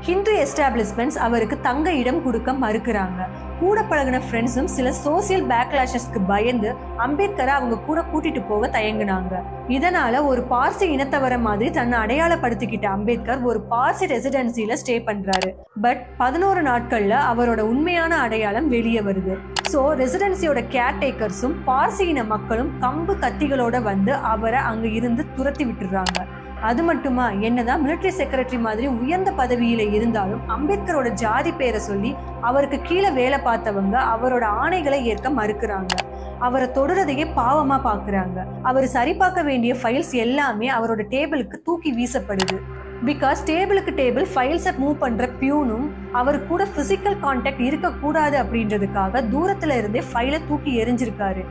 Hindu establishments அவருக்கு தங்க இடம் கொடுக்க மறுக்கிறாங்க. கூட பழகின ஃப்ரெண்ட்ஸும் சில சோசியல் பேக்லாஷஸ்க்கு பயந்து அம்பேத்கரை அவங்க கூட கூட்டிட்டு போக தயங்குனாங்க. இதனால ஒரு பார்சி இனத்தவர மாதிரி தன்னை அடையாளப்படுத்திக்கிட்ட அம்பேத்கர் ஒரு பார்சி ரெசிடென்சில ஸ்டே பண்றாரு. பட் 11 நாட்கள்ல அவரோட உண்மையான அடையாளம் வெளியே வருது. ஸோ ரெசிடென்சியோட கேர்டேக்கர்ஸும் பார்சி இன மக்களும் கம்பு கத்திகளோட வந்து அவரை அங்க இருந்து துரத்தி விட்டுறாங்க. அது மட்டுமா, என்னதான் மிலிட்டரி செக்ரட்டரி மாதிரி உயர்ந்த பதவியில இருந்தாலும் அம்பேத்கரோட ஜாதி பேரை சொல்லி அவருக்கு கீழே வேலை பார்த்தவங்க அவரோட ஆணைகளை ஏற்க மறுக்கிறாங்க. அவரை தொடுறதையே பாவமா பாக்குறாங்க. அவர் சரி பார்க்க வேண்டிய ஃபைல்ஸ் எல்லாமே அவரோட டேபிளுக்கு தூக்கி வீசப்படுது. பிகாஸ் டேபிளுக்கு டேபிள் ஃபைல்ஸை மூவ் பண்ற பியூனும் அவர் கூட பிசிக்கல் கான்டாக்ட் இருக்கக்கூடாது அப்படின்றதுக்காக தூரத்துல இருந்தே ஃபைலை தூக்கி எரிஞ்சிருக்காரு.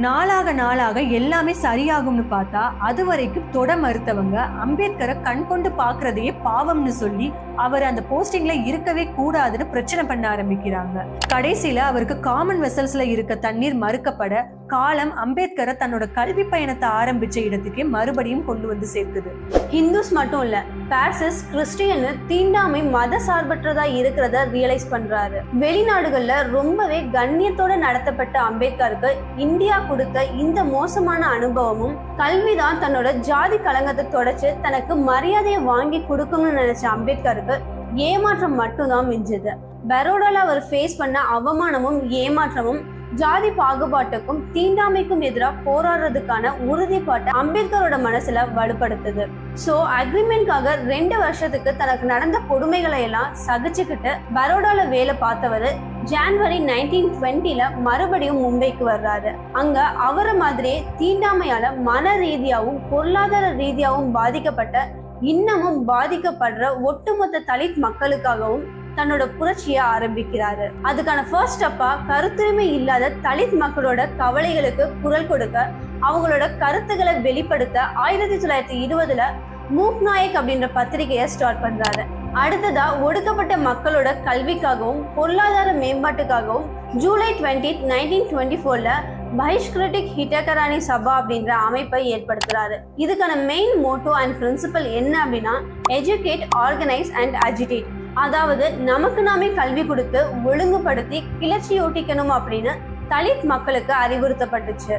நாளாக எல்லாமே சரியாகும்னு பார்த்தா அது வரைக்கும் தொட மறுத்தவங்க அம்பேத்கரை கண் கொண்டு பாக்குறதையே பாவம்னு சொல்லி அவர் அந்த போஸ்டிங்ல இருக்கவே கூடாதுன்னு பிரச்சனை பண்ண ஆரம்பிக்கிறாங்க. கடைசியில அவருக்கு காமன் வெசல்ஸ்ல இருக்க தண்ணீர் மறுக்கப்பட காலம் அம்பேத்கரை தன்னோட கல்வி பயணத்தை ஆரம்பிச்ச இடத்துக்கே மறுபடியும் கொண்டு வந்து சேர்க்குது. ஹிந்துஸ் மட்டும் இல்ல, பாசிஸ் கிறிஸ்டியன் தீண்டாமை மத சார்பற்றதா இருக்கிறத ரியலைஸ் பண்றாரு. வெளிநாடுகள்ல ரொம்பவே கண்ணியத்தோட நடத்தப்பட்ட அம்பேத்கருக்கு இந்தியா கொடுத்த இந்த மோசமான அனுபவமும் கல்விதான் தன்னோட ஜாதி கலங்கத்தை தொடச்சு தனக்கு மரியாதையை வாங்கி கொடுக்கணும்னு நினைச்ச அம்பேத்கருக்கு ஏமாற்றம் மட்டும்தான் மிஞ்சுது. பரோடால அவர் ஃபேஸ் பண்ண அவமானமும் ஏமாற்றமும் ஜாதி பாகுபாட்டுக்கும் தீண்டாமைக்கும் எதிராக போராடுறதுக்கான உறுதிப்பாட்டை அம்பேத்கரோட மனசுல வலுப்படுத்துது. சோ அக்ரிமெண்ட்காக 2 வருஷத்துக்கு தனக்கு நடந்த கொடுமைகளை எல்லாம் சகிச்சுக்கிட்டு பரோடால வேலை பார்த்தவர் ஜனவரி 1920 மறுபடியும் மும்பைக்கு வர்றாரு. அங்க அவரை மாதிரியே தீண்டாமையால மன ரீதியாகவும் பொருளாதார ரீதியாகவும் பாதிக்கப்பட்ட இன்னமும் பாதிக்கப்படுற ஒட்டுமொத்த தலித் மக்களுக்காகவும் தன்னோட புரட்சியை ஆரம்பிக்கிறாரு. அதுக்கான ஃபர்ஸ்ட் ஸ்டெப்பா கருத்துரிமை இல்லாத தலித் மக்களோட கவலைகளுக்கு குரல் கொடுக்க, அவங்களோட கருத்துக்களை வெளிப்படுத்த 1920 மூக் நாயக் அப்படின்ற பத்திரிகையை ஸ்டார்ட் பண்றாரு. அடுத்ததா ஒடுக்கப்பட்ட மக்களோட கல்விக்காகவும் பொருளாதார மேம்பாட்டுக்காகவும் ஜூலை 20, 1924 பஹிஷ்கிருதிக் ஹிதகராணி சபா அப்படின்ற அமைப்பை ஏற்படுத்துறாரு. இதுக்கான மெயின் மோட்டோ அண்ட் பிரின்சிபல் என்ன அப்படின்னா, எஜுகேட், ஆர்கனைஸ் அண்ட் அஜிடேட். அதாவது நமக்கு நாமே கல்வி கொடுத்து ஒழுங்குபடுத்தி கிளர்ச்சியூட்டிக்கணும் அப்படின்னு தலித் மக்களுக்கு அறிவுறுத்தப்பட்டுச்சு.